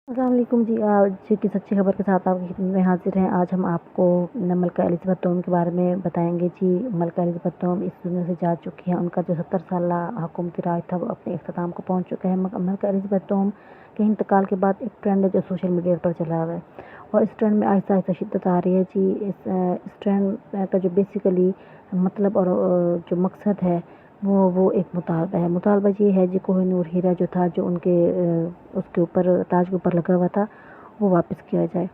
السلام علیکم جی، آج کی سچی خبر کے ساتھ آپ کی خدمت میں حاضر ہیں۔ آج ہم آپ کو ملکہ الزبتھ دوم کے بارے میں بتائیں گے جی۔ ملکہ الزبتھ دوم اس دنیا سے جا چکی ہیں۔ ان کا جو 70 سالہ حکومتی راج تھا وہ اپنے اختتام کو پہنچ چکا ہے۔ ملکہ الزبتھ دوم کے انتقال کے بعد ایک ٹرینڈ ہے جو سوشل میڈیا پر چلا ہوا ہے، اور اس ٹرینڈ میں آہستہ آہستہ شدت آ رہی ہے جی۔ اس ٹرینڈ کا جو بیسیکلی مطلب اور جو مقصد ہے وہ ایک مطالبہ ہے۔ مطالبہ یہ ہے جی، کوہ نور ہیرا جو تھا، جو ان کے اس کے اوپر تاج کے اوپر لگا ہوا تھا، وہ واپس کیا جائے۔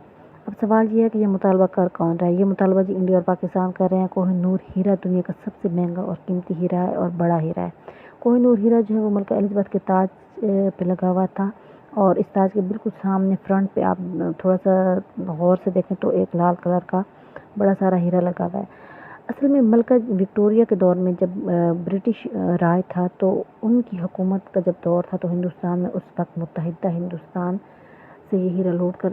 اب سوال یہ ہے کہ یہ مطالبہ کر کون رہا ہے؟ یہ مطالبہ جی انڈیا اور پاکستان کر رہے ہیں۔ کوہ نور ہیرا دنیا کا سب سے مہنگا اور قیمتی ہیرا ہے اور بڑا ہیرا ہے۔ کوہ نور ہیرا جو ہے وہ ملکہ الزبتھ کے تاج پہ لگا ہوا تھا، اور اس تاج کے بالکل سامنے فرنٹ پہ آپ تھوڑا سا غور سے دیکھیں تو ایک لال کلر کا بڑا سارا ہیرا لگا ہوا ہے۔ اصل میں ملکہ وکٹوریہ کے دور میں جب برٹش راج تھا، تو ان کی حکومت کا جب دور تھا، تو ہندوستان میں اس وقت متحدہ ہندوستان سے یہ ہیرا لوٹ کر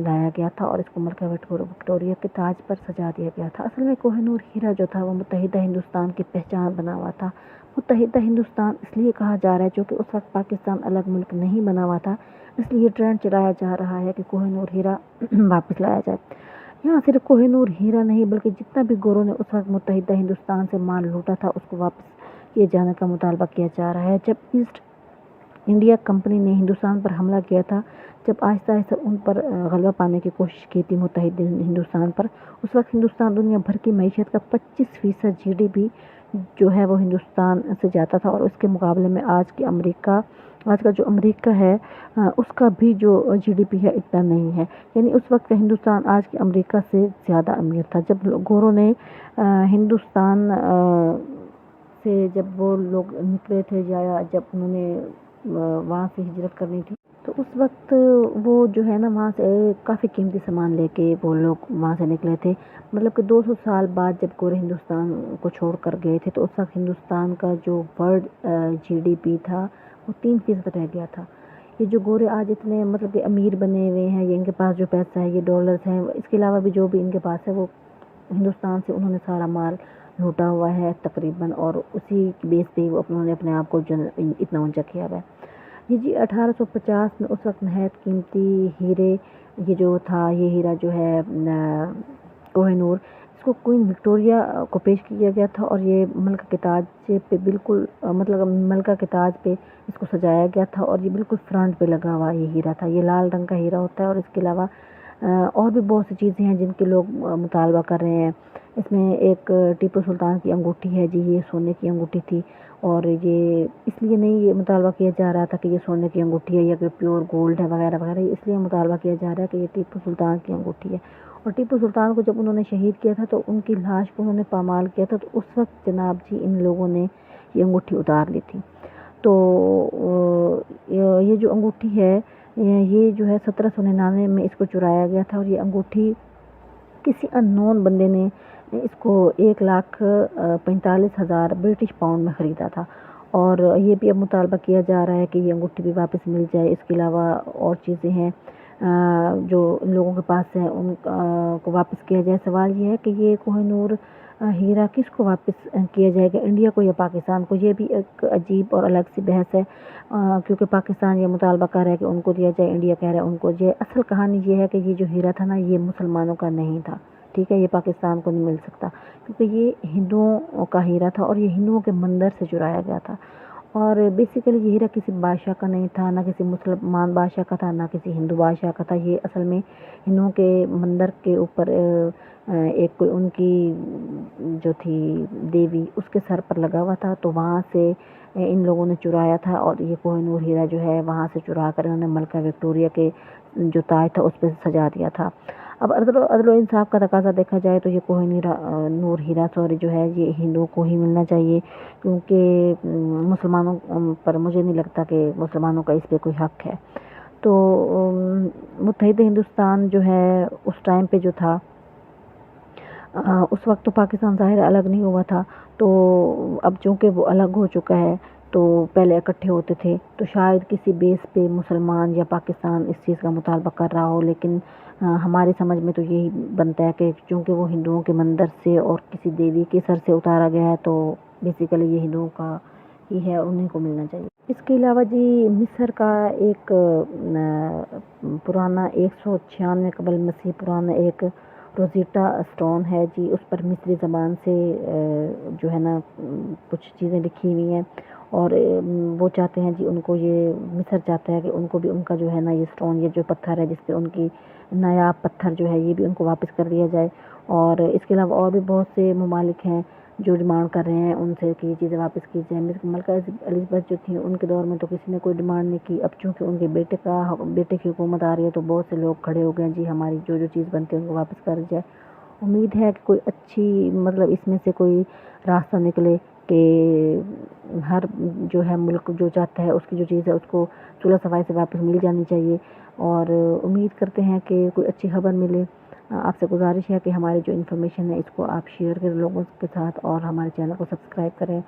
لایا گیا تھا، اور اس کو ملکہ وکٹوریہ کے تاج پر سجا دیا گیا تھا۔ اصل میں کوہ نور ہیرا جو تھا وہ متحدہ ہندوستان کی پہچان بنا ہوا تھا۔ متحدہ ہندوستان اس لیے کہا جا رہا ہے چونکہ اس وقت پاکستان الگ ملک نہیں بنا ہوا تھا، اس لیے ٹرینڈ چلایا جا رہا ہے کہ کوہ نور ہیرا واپس لایا جائے۔ یہاں صرف کوہ نور ہیرا نہیں بلکہ جتنا بھی گوروں نے اس وقت متحدہ ہندوستان سے مال لوٹا تھا، اس کو واپس کیے جانے کا مطالبہ کیا جا رہا ہے۔ جب ایسٹ انڈیا کمپنی نے ہندوستان پر حملہ کیا تھا، جب آہستہ آہستہ ان پر غلبہ پانے کی کوشش کی تھی متحدہ ہندوستان پر، اس وقت ہندوستان دنیا بھر کی معیشت کا 25% GDP جو ہے وہ ہندوستان سے جاتا تھا، اور اس کے مقابلے میں آج کا جو امریکہ ہے اس کا بھی جو GDP ہے اتنا نہیں ہے۔ یعنی اس وقت ہندوستان آج کے امریکہ سے زیادہ امیر تھا۔ جب گوروں نے ہندوستان سے جب وہ لوگ نکلے تھے، یا جب انہوں نے وہاں سے ہجرت کرنی تھی، تو اس وقت وہ جو ہے نا وہاں سے کافی قیمتی سامان لے کے وہ لوگ وہاں سے نکلے تھے۔ مطلب کہ 200 سال بعد جب گورے ہندوستان کو چھوڑ کر گئے تھے، تو اس وقت ہندوستان کا جو ورلڈ GDP تھا وہ 3% رہ گیا تھا۔ یہ جو گورے آج اتنے مطلب کہ امیر بنے ہوئے ہیں، یہ ان کے پاس جو پیسہ ہے، یہ ڈالرز ہیں، اس کے علاوہ بھی جو بھی ان کے پاس ہے، وہ ہندوستان سے انہوں نے سارا مال لوٹا ہوا ہے تقریباً، اور اسی بیس پہ انہوں نے اپنے آپ کو اتنا اونچا کیا ہوا ہے۔ یہ جی 1850 میں اس وقت نہایت قیمتی ہیرے یہ جو تھا، یہ ہیرا جو ہے کوہ نور، اس کو کوئین وکٹوریہ کو پیش کیا گیا تھا، اور یہ ملکہ کے تاج پہ بالکل مطلب ملکہ کے تاج پہ اس کو سجایا گیا تھا، اور یہ بالکل فرنٹ پہ لگا ہوا یہ ہیرا تھا۔ یہ لال رنگ کا ہیرا ہوتا ہے، اور اس کے علاوہ اور بھی بہت سی چیزیں ہیں جن کے لوگ مطالبہ کر رہے ہیں۔ اس میں ایک ٹیپو سلطان کی انگوٹھی ہے جی، یہ سونے کی انگوٹھی تھی، اور یہ اس لیے نہیں یہ مطالبہ کیا جا رہا تھا کہ یہ سونے کی انگوٹھی ہے یا کہ پیور گولڈ ہے وغیرہ وغیرہ، اس لیے مطالبہ کیا جا رہا ہے کہ یہ ٹیپو سلطان کی انگوٹھی ہے۔ اور ٹیپو سلطان کو جب انہوں نے شہید کیا تھا، تو ان کی لاش کو انہوں نے پامال کیا تھا، تو اس وقت جناب جی ان لوگوں نے یہ انگوٹھی اتار لی تھی۔ تو یہ جو انگوٹھی ہے، یہ جو ہے 1799 میں اس کو چرایا گیا تھا، اور یہ انگوٹھی کسی اننون بندے نے اس کو 1,45,000 برٹش پاؤنڈ میں خریدا تھا، اور یہ بھی اب مطالبہ کیا جا رہا ہے کہ یہ انگوٹھی بھی واپس مل جائے۔ اس کے علاوہ اور چیزیں ہیں جو لوگوں کے پاس ہیں، ان کو واپس کیا جائے۔ سوال یہ ہے کہ یہ کوہ نور ہیرا کس کو واپس کیا جائے گا، انڈیا کو یا پاکستان کو؟ یہ بھی ایک عجیب اور الگ سی بحث ہے، کیونکہ پاکستان یہ مطالبہ کر رہا ہے کہ ان کو دیا جائے، انڈیا کہہ رہا ہے ان کو دیا۔ اصل کہانی یہ ہے کہ یہ جو ہیرا تھا نا، یہ مسلمانوں کا نہیں تھا، ٹھیک ہے، یہ پاکستان کو نہیں مل سکتا، کیونکہ یہ ہندوؤں کا ہیرا تھا، اور یہ ہندوؤں کے مندر سے چرایا گیا تھا۔ اور بیسیکلی یہ ہیرا کسی بادشاہ کا نہیں تھا، نہ کسی مسلمان بادشاہ کا تھا، نہ کسی ہندو بادشاہ کا تھا۔ یہ اصل میں ہندوؤں کے مندر کے اوپر ایک کوئی ان کی جو تھی دیوی، اس کے سر پر لگا ہوا تھا، تو وہاں سے ان لوگوں نے چرایا تھا، اور یہ کوہ نور ہیرا جو ہے وہاں سے چرا کر انہوں نے ملکہ وکٹوریہ کے جو تاج تھا اس پہ سجا دیا تھا۔ اب عدل و انصاف کا تقاضا دیکھا جائے تو یہ کوہ نور ہیرا جو ہے یہ ہندوؤں کو ہی ملنا چاہیے، کیونکہ مسلمانوں پر مجھے نہیں لگتا کہ مسلمانوں کا اس پہ کوئی حق ہے۔ تو متحدہ ہندوستان جو ہے اس ٹائم پہ جو تھا، اس وقت تو پاکستان ظاہر الگ نہیں ہوا تھا، تو اب چونکہ وہ الگ ہو چکا ہے، تو پہلے اکٹھے ہوتے تھے، تو شاید کسی بیس پہ مسلمان یا پاکستان اس چیز کا مطالبہ کر رہا ہو، لیکن ہماری سمجھ میں تو یہی بنتا ہے کہ چونکہ وہ ہندوؤں کے مندر سے اور کسی دیوی کے سر سے اتارا گیا ہے، تو بیسیکلی یہ ہندوؤں کا ہی ہے، انہیں کو ملنا چاہیے۔ اس کے علاوہ جی مصر کا ایک پرانا 196 قبل مسیح پرانا ایک روزیٹا اسٹون ہے جی، اس پر مصری زبان سے جو ہے نا کچھ چیزیں لکھی ہوئی ہیں، اور وہ چاہتے ہیں جی، ان کو یہ مصر چاہتا ہے کہ ان کو بھی ان کا جو ہے نا یہ اسٹون، یہ جو پتھر ہے جس پہ ان کی نایاب پتھر جو ہے یہ بھی ان کو واپس کر دیا جائے۔ اور اس کے علاوہ اور بھی بہت سے ممالک ہیں جو ڈیمانڈ کر رہے ہیں ان سے کہ یہ چیزیں واپس کی جائیں۔ ملکہ الزبتھ جو تھیں ان کے دور میں تو کسی نے کوئی ڈیمانڈ نہیں کی، اب چونکہ ان کے بیٹے کی حکومت آ رہی ہے تو بہت سے لوگ کھڑے ہو گئے ہیں جی، ہماری جو چیز بنتی ہے ان کو واپس کر جائے۔ امید ہے کہ کوئی اچھی اس میں سے کوئی راستہ نکلے کہ ہر جو ہے ملک جو چاہتا ہے اس کی جو چیز ہے اس کو صلح صفائی سے واپس مل جانی چاہیے، اور امید کرتے ہیں کہ کوئی اچھی خبر ملے۔ آپ سے گزارش ہے کہ ہماری جو انفارمیشن ہے اس کو آپ شیئر کریں لوگوں کے ساتھ، اور ہمارے چینل کو سبسکرائب کریں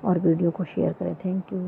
اور ویڈیو کو شیئر کریں۔ Thank you.